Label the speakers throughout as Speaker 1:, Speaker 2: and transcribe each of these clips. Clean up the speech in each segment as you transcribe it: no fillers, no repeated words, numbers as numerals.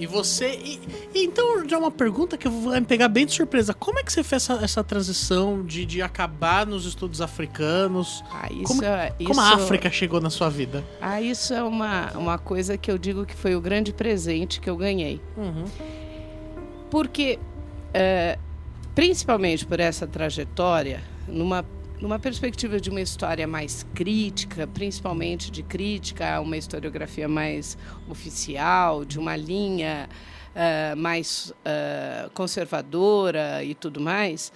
Speaker 1: E você... então, já uma pergunta que vai me pegar bem de surpresa. Como é que você fez essa transição de acabar nos estudos africanos? Como a África chegou na sua vida?
Speaker 2: Isso é uma coisa que eu digo que foi o grande presente que eu ganhei.
Speaker 1: Uhum.
Speaker 2: Porque, principalmente por essa trajetória, numa perspectiva de uma história mais crítica, principalmente de crítica a uma historiografia mais oficial, de uma linha mais conservadora e tudo mais,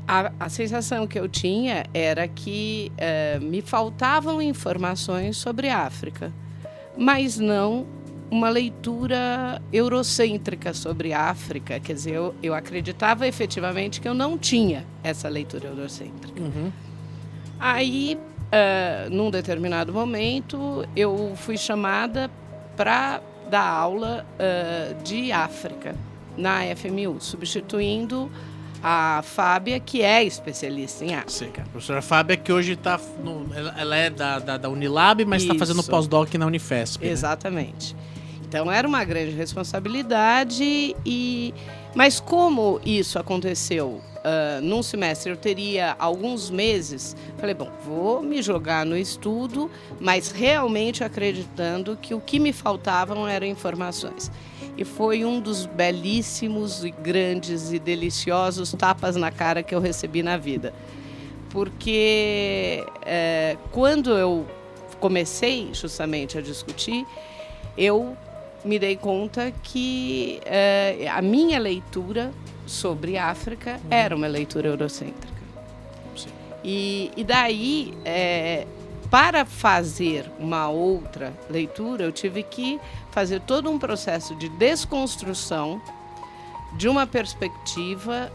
Speaker 2: a sensação que eu tinha era que me faltavam informações sobre a África, mas não uma leitura eurocêntrica sobre a África. Quer dizer, eu acreditava efetivamente que eu não tinha essa leitura eurocêntrica.
Speaker 1: Uhum.
Speaker 2: Aí, num determinado momento, eu fui chamada para dar aula de África na FMU, substituindo a Fábia, que é especialista em África.
Speaker 1: Sim, a professora Fábia, que hoje está... Ela é da Unilab, mas está fazendo pós-doc na Unifesp.
Speaker 2: Exatamente. Né? Então, era uma grande responsabilidade, mas como isso aconteceu num semestre, eu teria alguns meses, falei, bom, vou me jogar no estudo, mas realmente acreditando que o que me faltavam eram informações. E foi um dos belíssimos e grandes e deliciosos tapas na cara que eu recebi na vida. Porque quando eu comecei justamente a discutir, eu me dei conta que a minha leitura sobre África era uma leitura eurocêntrica.
Speaker 1: Sim.
Speaker 2: E daí, para fazer uma outra leitura, eu tive que fazer todo um processo de desconstrução de uma perspectiva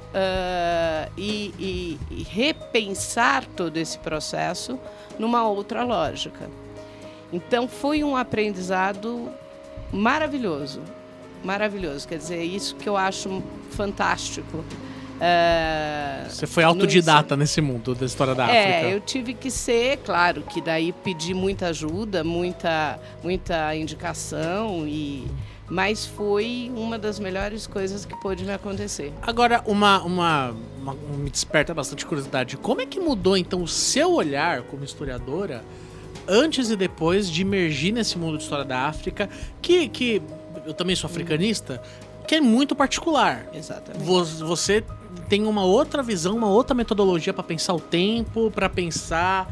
Speaker 2: e repensar todo esse processo numa outra lógica. Então, foi um aprendizado maravilhoso, maravilhoso. Quer dizer, isso que eu acho fantástico.
Speaker 1: Você foi autodidata nesse mundo da história da África.
Speaker 2: Eu tive que ser, claro, que daí pedi muita ajuda, muita indicação, mas foi uma das melhores coisas que pôde me acontecer.
Speaker 1: Agora, me desperta bastante curiosidade. Como é que mudou, então, o seu olhar como historiadora antes e depois de emergir nesse mundo de história da África, que eu também sou africanista, que é muito particular.
Speaker 2: Exatamente.
Speaker 1: Você tem uma outra visão, uma outra metodologia para pensar o tempo, para pensar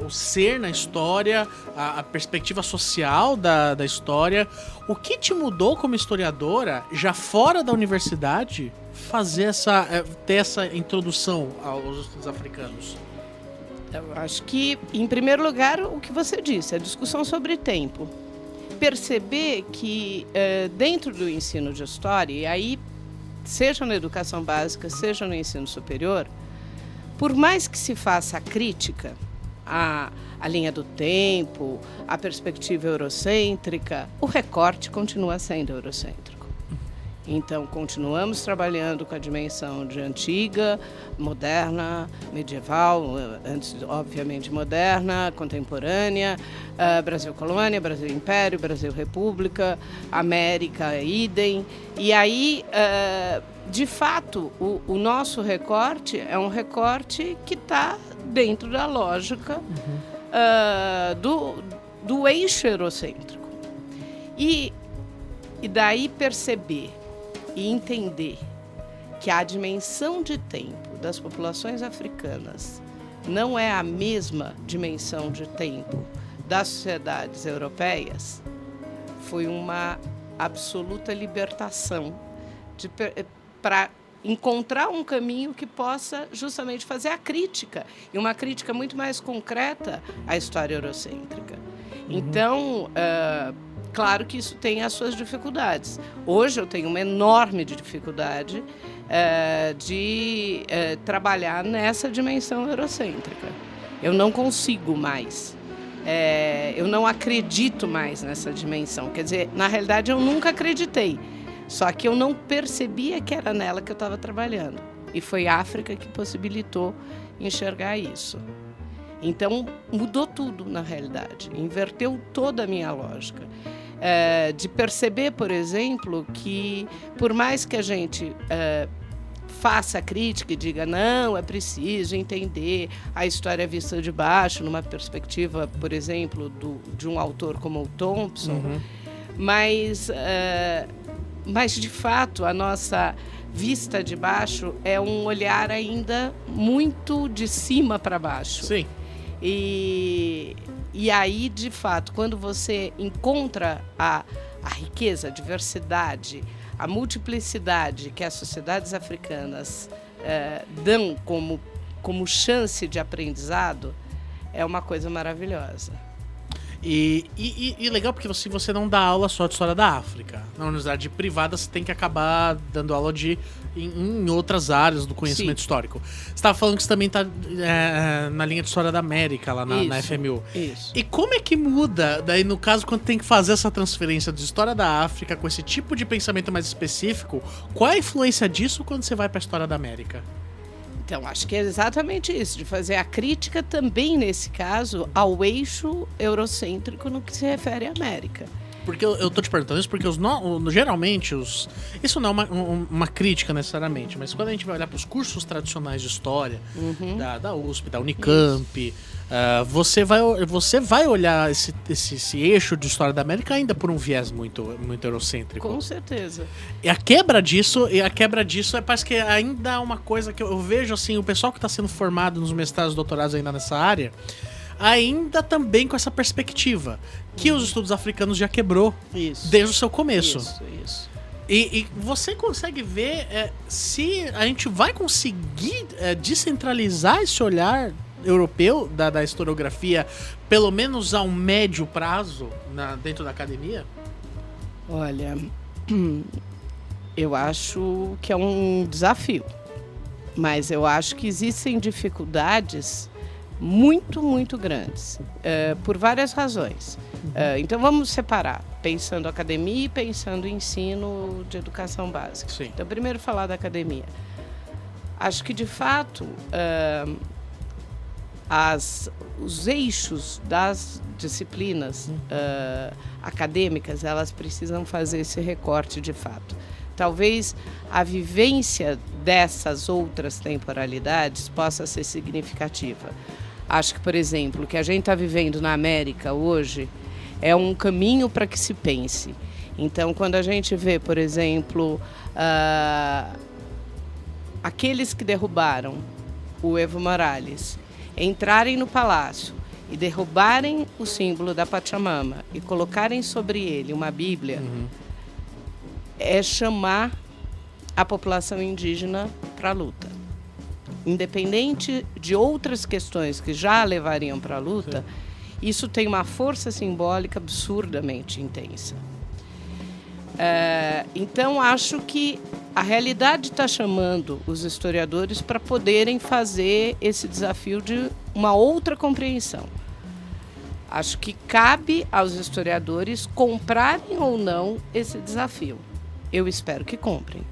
Speaker 1: o ser na história, a perspectiva social da história. O que te mudou como historiadora, já fora da universidade, ter essa introdução aos estudos africanos?
Speaker 2: Eu acho que, em primeiro lugar, o que você disse, a discussão sobre tempo. Perceber que dentro do ensino de história, e aí, seja na educação básica, seja no ensino superior, por mais que se faça a crítica à linha do tempo, à perspectiva eurocêntrica, o recorte continua sendo eurocêntrico. Então, continuamos trabalhando com a dimensão de antiga, moderna, medieval, antes, obviamente, moderna, contemporânea, Brasil colônia, Brasil império, Brasil república, América idem. E aí, de fato, o nosso recorte é um recorte que está dentro da lógica do eixo eurocêntrico. E daí perceber e entender que a dimensão de tempo das populações africanas não é a mesma dimensão de tempo das sociedades europeias, foi uma absoluta libertação para encontrar um caminho que possa justamente fazer a crítica, e uma crítica muito mais concreta à história eurocêntrica. Então, claro que isso tem as suas dificuldades. Hoje eu tenho uma enorme dificuldade de trabalhar nessa dimensão eurocêntrica. Eu não consigo mais. Eu não acredito mais nessa dimensão. Quer dizer, na realidade eu nunca acreditei. Só que eu não percebia que era nela que eu estava trabalhando. E foi a África que possibilitou enxergar isso. Então, mudou tudo, na realidade. Inverteu toda a minha lógica. de perceber, por exemplo, que por mais que a gente faça a crítica e diga não, é preciso entender a história vista de baixo, numa perspectiva, por exemplo, de um autor como o Thompson, mas de fato a nossa vista de baixo é um olhar ainda muito de cima para baixo.
Speaker 1: Sim.
Speaker 2: E aí, de fato, quando você encontra a riqueza, a diversidade, a multiplicidade que as sociedades africanas dão como chance de aprendizado, é uma coisa maravilhosa.
Speaker 1: E legal porque você não dá aula só de história da África. Na universidade privada você tem que acabar dando aula em outras áreas do conhecimento histórico. Você estava falando que você também está na linha de história da América, lá na FMU.
Speaker 2: Isso.
Speaker 1: E como é que muda, daí no caso, quando tem que fazer essa transferência de história da África com esse tipo de pensamento mais específico, qual é a influência disso quando você vai para a história da América?
Speaker 2: Então, acho que é exatamente isso, de fazer a crítica também, nesse caso, ao eixo eurocêntrico no que se refere à América.
Speaker 1: Porque eu tô te perguntando isso porque geralmente isso não é uma crítica necessariamente, mas quando a gente vai olhar para os cursos tradicionais de história da USP, da Unicamp, você vai olhar esse eixo de história da América ainda por um viés muito, muito eurocêntrico.
Speaker 2: Com certeza.
Speaker 1: E a quebra disso parece que ainda é uma coisa que eu vejo assim, o pessoal que está sendo formado nos mestrados e doutorados ainda nessa área, ainda também com essa perspectiva que os estudos africanos já quebrou desde o seu começo.
Speaker 2: Isso.
Speaker 1: E você consegue ver se a gente vai conseguir descentralizar esse olhar europeu da historiografia, pelo menos a um médio prazo dentro da academia?
Speaker 2: Olha, eu acho que é um desafio, mas eu acho que existem dificuldades muito, muito grandes, por várias razões. Então vamos separar, pensando academia e pensando ensino de educação básica.
Speaker 1: Sim.
Speaker 2: Então, primeiro falar da academia. Acho que, de fato, os eixos das disciplinas acadêmicas, elas precisam fazer esse recorte de fato. Talvez a vivência dessas outras temporalidades possa ser significativa. Acho que, por exemplo, o que a gente está vivendo na América hoje é um caminho para que se pense. Então, quando a gente vê, por exemplo, aqueles que derrubaram o Evo Morales entrarem no palácio e derrubarem o símbolo da Pachamama e colocarem sobre ele uma Bíblia, é chamar a população indígena para a luta. Independente de outras questões que já a levariam para a luta, isso tem uma força simbólica absurdamente intensa. Então, acho que a realidade está chamando os historiadores para poderem fazer esse desafio de uma outra compreensão. Acho que cabe aos historiadores comprarem ou não esse desafio. Eu espero que comprem.